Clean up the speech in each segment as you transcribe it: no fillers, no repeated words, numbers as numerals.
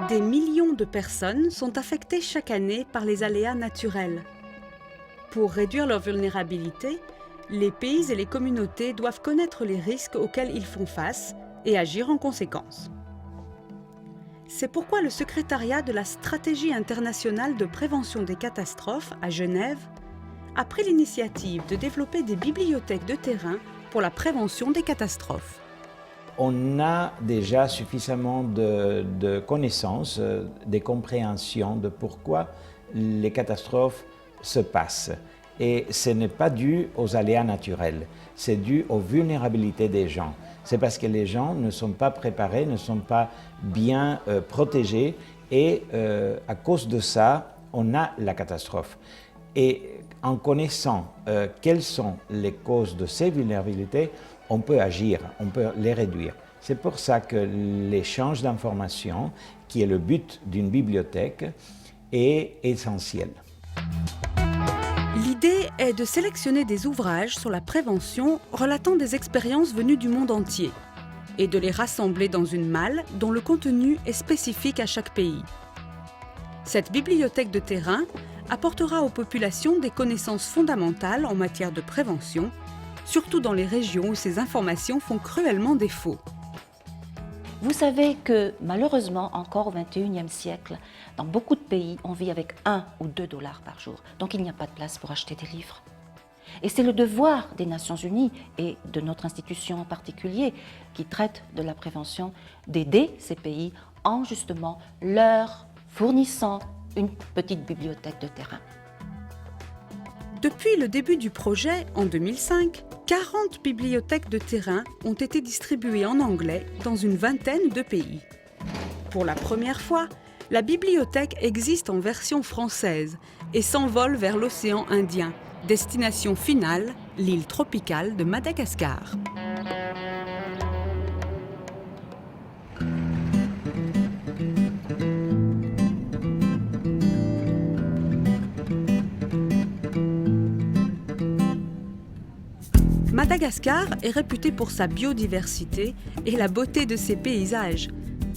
Des millions de personnes sont affectées chaque année par les aléas naturels. Pour réduire leur vulnérabilité, les pays et les communautés doivent connaître les risques auxquels ils font face et agir en conséquence. C'est pourquoi le secrétariat de la Stratégie internationale de prévention des catastrophes à Genève a pris l'initiative de développer des bibliothèques de terrain pour la prévention des catastrophes. On a déjà suffisamment de connaissances, de compréhension de pourquoi les catastrophes se passent. Et ce n'est pas dû aux aléas naturels, c'est dû aux vulnérabilités des gens. C'est parce que les gens ne sont pas préparés, ne sont pas bien protégés et à cause de ça, on a la catastrophe. Et en connaissant quelles sont les causes de ces vulnérabilités, on peut agir, on peut les réduire. C'est pour ça que l'échange d'informations, qui est le but d'une bibliothèque, est essentiel. L'idée est de sélectionner des ouvrages sur la prévention relatant des expériences venues du monde entier et de les rassembler dans une malle dont le contenu est spécifique à chaque pays. Cette bibliothèque de terrain apportera aux populations des connaissances fondamentales en matière de prévention, surtout dans les régions où ces informations font cruellement défaut. Vous savez que malheureusement, encore au XXIe siècle, dans beaucoup de pays, on vit avec 1 ou 2 dollars par jour. Donc il n'y a pas de place pour acheter des livres. Et c'est le devoir des Nations Unies et de notre institution en particulier, qui traite de la prévention, d'aider ces pays en justement leur fournissant une petite bibliothèque de terrain. Depuis le début du projet, en 2005, 40 bibliothèques de terrain ont été distribuées en anglais dans une vingtaine de pays. Pour la première fois, la bibliothèque existe en version française et s'envole vers l'océan Indien, destination finale, l'île tropicale de Madagascar. Madagascar est réputé pour sa biodiversité et la beauté de ses paysages.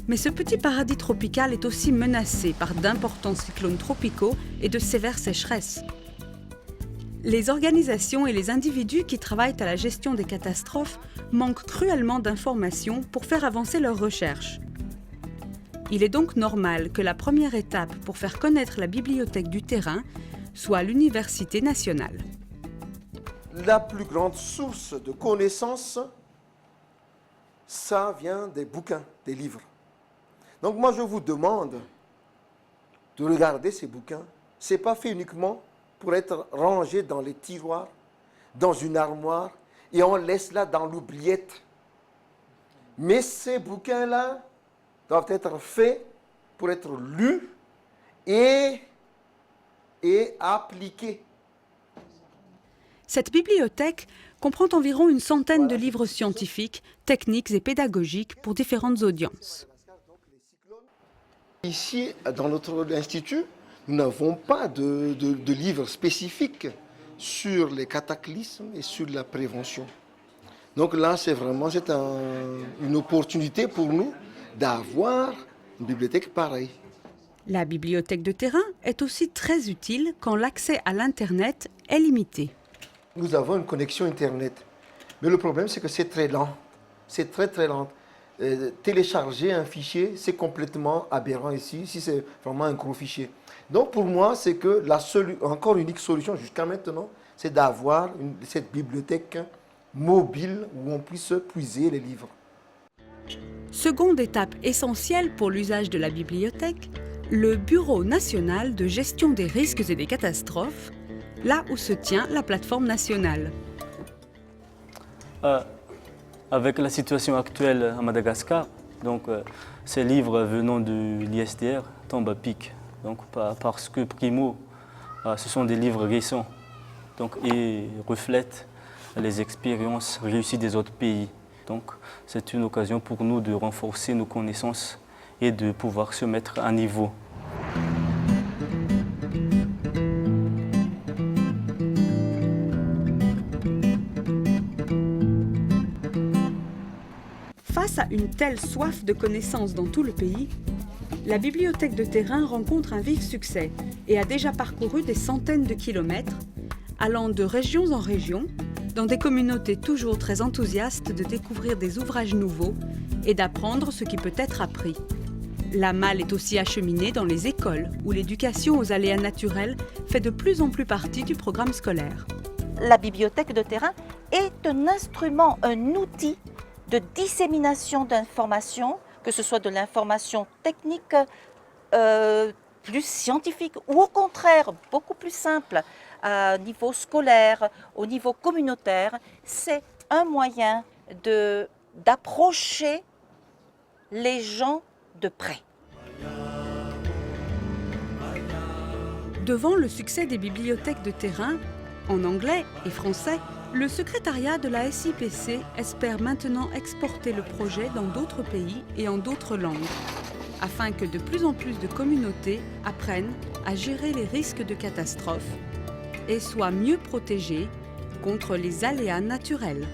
Mais ce petit paradis tropical est aussi menacé par d'importants cyclones tropicaux et de sévères sécheresses. Les organisations et les individus qui travaillent à la gestion des catastrophes manquent cruellement d'informations pour faire avancer leurs recherches. Il est donc normal que la première étape pour faire connaître la bibliothèque du terrain soit l'Université nationale. La plus grande source de connaissances, ça vient des bouquins, des livres. Donc moi, je vous demande de regarder ces bouquins. Ce n'est pas fait uniquement pour être rangé dans les tiroirs, dans une armoire, et on laisse là dans l'oubliette. Mais ces bouquins-là doivent être faits pour être lus et appliqués. Cette bibliothèque comprend environ une centaine de livres scientifiques, techniques et pédagogiques pour différentes audiences. Ici, dans notre institut, nous n'avons pas de livres spécifiques sur les cataclysmes et sur la prévention. Donc là, c'est une opportunité pour nous d'avoir une bibliothèque pareille. La bibliothèque de terrain est aussi très utile quand l'accès à l'Internet est limité. Nous avons une connexion Internet, mais le problème, c'est que c'est très lent. C'est très lent. Télécharger un fichier, c'est complètement aberrant ici. Ici, c'est vraiment un gros fichier. Donc, pour moi, c'est que encore unique solution jusqu'à maintenant, c'est d'avoir cette bibliothèque mobile où on puisse puiser les livres. Seconde étape essentielle pour l'usage de la bibliothèque, le Bureau national de gestion des risques et des catastrophes, là où se tient la plateforme nationale. Avec la situation actuelle à Madagascar, donc, ces livres venant de l'ISDR tombent à pic. Donc, parce que, primo, ce sont des livres récents. Donc, ils reflètent les expériences réussies des autres pays. Donc, c'est une occasion pour nous de renforcer nos connaissances et de pouvoir se mettre à niveau. Face à une telle soif de connaissances dans tout le pays, la bibliothèque de terrain rencontre un vif succès et a déjà parcouru des centaines de kilomètres, allant de région en région, dans des communautés toujours très enthousiastes de découvrir des ouvrages nouveaux et d'apprendre ce qui peut être appris. La malle est aussi acheminée dans les écoles, où l'éducation aux aléas naturels fait de plus en plus partie du programme scolaire. La bibliothèque de terrain est un instrument, un outil de dissémination d'informations, que ce soit de l'information technique, plus scientifique, ou au contraire, beaucoup plus simple, à niveau scolaire, au niveau communautaire. C'est un moyen d'approcher les gens de près. Devant le succès des bibliothèques de terrain, en anglais et français, le secrétariat de la SIPC espère maintenant exporter le projet dans d'autres pays et en d'autres langues, afin que de plus en plus de communautés apprennent à gérer les risques de catastrophes et soient mieux protégées contre les aléas naturels.